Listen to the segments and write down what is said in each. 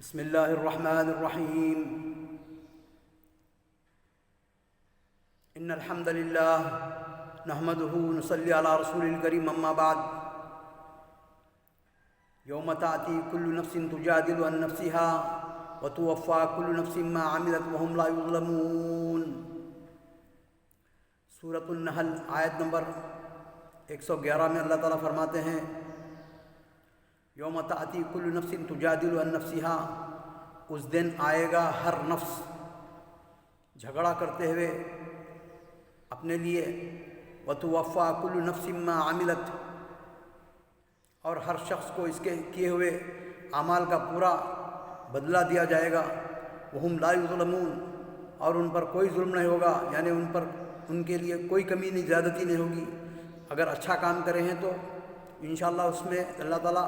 بسم الله الرحمن الرحيم. إن الحمد لله نحمده ونصلي على رسول الكريم. أما بعد، يوم تأتي كل نفس تجادل عن نفسها وتوفى كل نفس ما عملت وهم لا يظلمون. سورۃ النحل آیت نمبر 111 میں اللہ تعالیٰ فرماتے ہیں، یوم تأتی کل نفس تجادل عن نفسها، اس دن آئے گا ہر نفس جھگڑا کرتے ہوئے اپنے لیے، وتوفى کل نفس ما عملت، اور ہر شخص کو اس کے کیے ہوئے اعمال کا پورا بدلہ دیا جائے گا. وہم لا یظلمون، اور ان پر کوئی ظلم نہیں ہوگا، یعنی ان کے لیے کوئی کمی نہیں، زیادتی نہیں ہوگی. اگر اچھا کام کرے ہیں تو انشاءاللہ اس میں اللہ تعالیٰ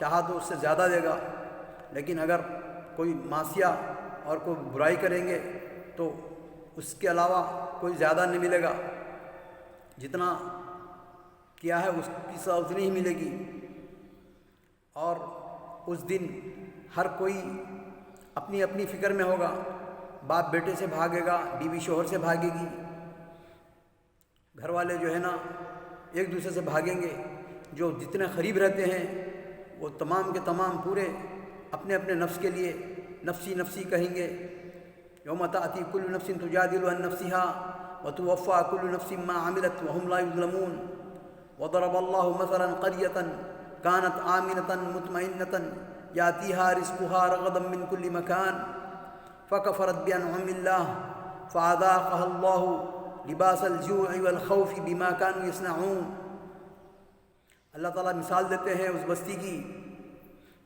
چاہا تو اس سے زیادہ دے گا، لیکن اگر کوئی معصیہ اور کوئی برائی کریں گے تو اس کے علاوہ کوئی زیادہ نہیں ملے گا. جتنا کیا ہے اس کی سزا اتنی ہی ملے گی. اور اس دن ہر کوئی اپنی اپنی فکر میں ہوگا. باپ بیٹے سے بھاگے گا، بیوی شوہر سے بھاگے گی، گھر والے جو ہے نا ایک دوسرے سے بھاگیں گے. جو جتنے قریب رہتے ہیں وہ تمام کے تمام پورے اپنے اپنے نفس کے لیے نفسی نفسی کہیں گے. یوم تأتی کل نفس تجادل عن نفسها وتوفى كل نفس ما عملت وهم لا يظلمون. وضرب الله مثلا قرية كانت آمنة مطمئنة يأتيها رزقها رغدا من كل مكان فكفرت بأنعم الله فأذاقها الله لباس الجوع والخوف بما كانوا يصنعون. اللہ تعالیٰ مثال دیتے ہیں اس بستی کی،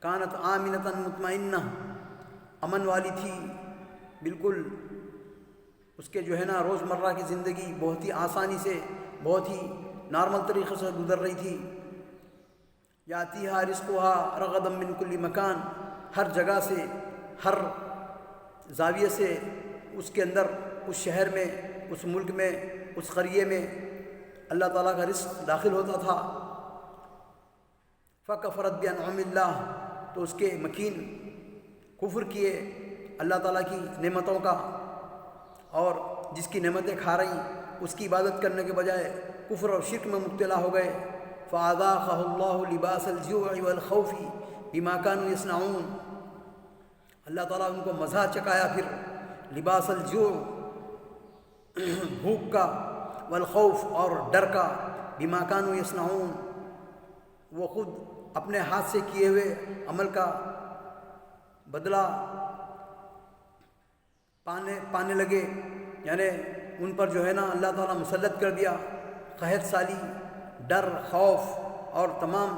کانت آمنۃ مطمئنہ، امن والی تھی بالکل. اس کے جو ہے نا روزمرہ کی زندگی بہت ہی آسانی سے، بہت ہی نارمل طریقے سے گزر رہی تھی. یاتیہا رزقہا رغدا من کل مکان، ہر جگہ سے، ہر زاویے سے اس کے اندر، اس شہر میں، اس ملک میں، اس قریے میں اللہ تعالیٰ کا رزق داخل ہوتا تھا. فکفرت بانعم اللہ، تو اس کے مکین کفر کیے اللہ تعالیٰ کی نعمتوں کا، اور جس کی نعمتیں کھا رہی اس کی عبادت کرنے کے بجائے کفر اور شرک میں مبتلا ہو گئے. فَأَذَاقَهُ اللَّهُ لِبَاسَ الْجُوعِ وَالْخَوْفِ بِمَا كَانُوا يَصْنَعُونَ. اللہ تعالیٰ ان کو مزہ چکایا پھر لباس الجوع، بھوک کا، والخوف، اور ڈر کا، بما كانوا يصنعون، وہ خود اپنے ہاتھ سے کیے ہوئے عمل کا بدلہ پانے لگے. یعنی ان پر جو ہے نا اللہ تعالیٰ مسلط کر دیا قحط سالی، ڈر، خوف اور تمام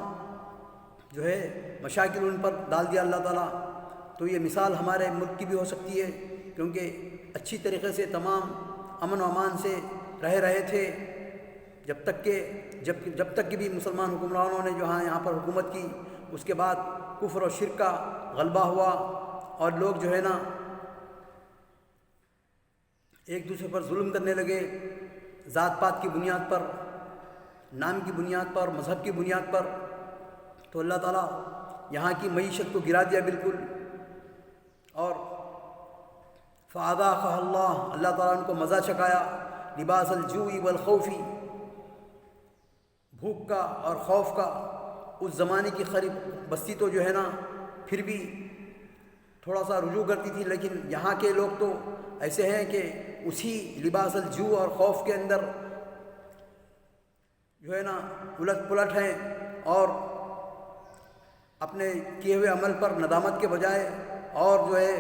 جو ہے مشاکل ان پر ڈال دیا اللہ تعالیٰ. تو یہ مثال ہمارے ملک کی بھی ہو سکتی ہے، کیونکہ اچھی طریقے سے تمام امن و امان سے رہے تھے، جب تک کہ بھی مسلمان حکمرانوں نے جو یہاں پر حکومت کی. اس کے بعد کفر و شرک کا غلبہ ہوا، اور لوگ جو ہے نا ایک دوسرے پر ظلم کرنے لگے، ذات پات کی بنیاد پر، نام کی بنیاد پر، مذہب کی بنیاد پر. تو اللہ تعالیٰ یہاں کی معیشت کو گرا دیا بالکل. اور فَأَذَاقَهَا اللَّهُ، اللہ تعالیٰ ان کو مزہ چکایا لباس الجوع والخوف، بھوک کا اور خوف کا. اس زمانے کی قریب بستی تو جو ہے نا پھر بھی تھوڑا سا رجوع کرتی تھی، لیکن یہاں کے لوگ تو ایسے ہیں کہ اسی لباس الجوع اور خوف کے اندر جو ہے نا الٹ پلٹ ہیں، اور اپنے کیے ہوئے عمل پر ندامت کے بجائے اور جو ہے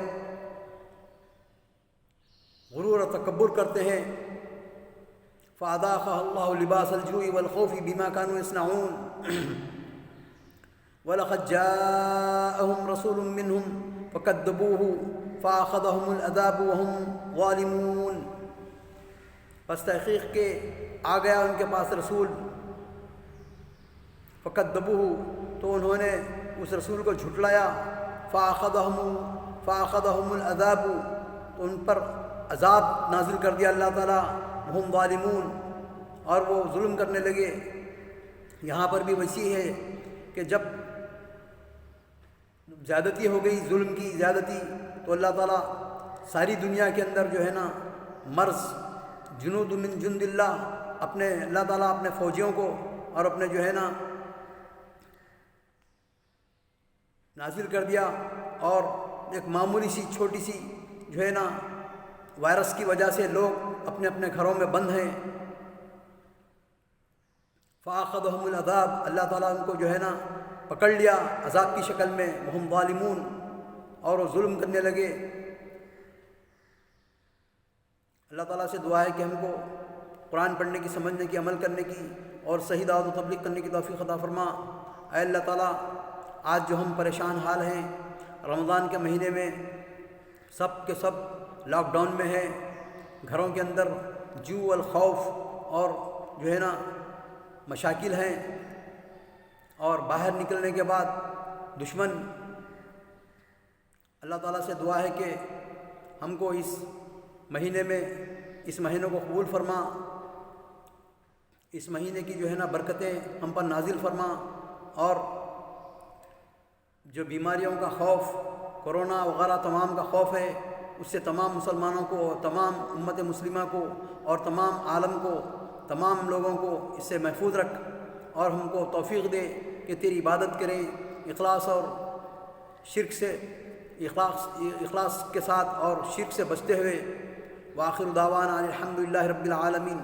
غرور و تکبر کرتے ہیں. فَأَذَاقَهَا اللَّهُ لِبَاسَ الْجُوعِ وَالْخَوْفِ بِمَا كَانُوا يَصْنَعُونَ. وَلَقَدْ جَاءَهُمْ رَسُولٌ مِّنْهُمْ فَكَذَّبُوهُ فَأَخَذَهُمُ الْعَذَابُ وَهُمْ ظَالِمُونَ. پس تحقیق کے آ گیا ان کے پاس رسول، فَكَذَّبُوهُ، تو انہوں نے اس رسول کو جھٹلایا. فَأَخَذَهُمُ الْعَذَابُ، تو ان پر عذاب نازل کر دیا اللہ تعالیٰ. وَهُمْ ظَالِمُونَ، اور وہ ظلم کرنے لگے. یہاں پر بھی ویسی ہے کہ جب زیادتی ہو گئی، ظلم کی زیادتی، تو اللہ تعالیٰ ساری دنیا کے اندر جو ہے نا مرض، جنود من جند اللہ، اللہ تعالیٰ اپنے فوجیوں کو اور اپنے جو ہے نا نازل کر دیا، اور ایک معمولی سی چھوٹی سی جو ہے نا وائرس کی وجہ سے لوگ اپنے اپنے گھروں میں بند ہیں۔ فَأَخَذَهُمُ الْعَذَابُ، اللہ تعالیٰ ان کو جو ہے نا پکڑ لیا عذاب کی شکل میں، وَهُمْ ظَالِمُونَ، اور وہ ظلم کرنے لگے۔ اللہ تعالیٰ سے دعا ہے کہ ہم کو قرآن پڑھنے کی، سمجھنے کی، عمل کرنے کی اور صحیح دعوت و تبلیغ کرنے کی توفیق عطا فرما۔ اے اللہ تعالیٰ، آج جو ہم پریشان حال ہیں رمضان کے مہینے میں، سب کے سب لاک ڈاؤن میں ہیں، گھروں کے اندر جو الخوف اور جو ہے نا مشاکل ہیں، اور باہر نکلنے کے بعد دشمن۔ اللہ تعالیٰ سے دعا ہے کہ ہم کو اس مہینے میں، اس مہینوں کو قبول فرما، اس مہینے کی جو ہے نا برکتیں ہم پر نازل فرما، اور جو بیماریوں کا خوف، کرونا وغیرہ تمام کا خوف ہے، اس سے تمام مسلمانوں کو، تمام امت مسلمہ کو اور تمام عالم کو، تمام لوگوں کو اس سے محفوظ رکھ، اور ہم کو توفیق دے کہ تیری عبادت کریں اخلاص اور شرک سے، اخلاص کے ساتھ اور شرک سے بچتے ہوئے۔ وآخر دعوانا الحمد للہ رب العالمین۔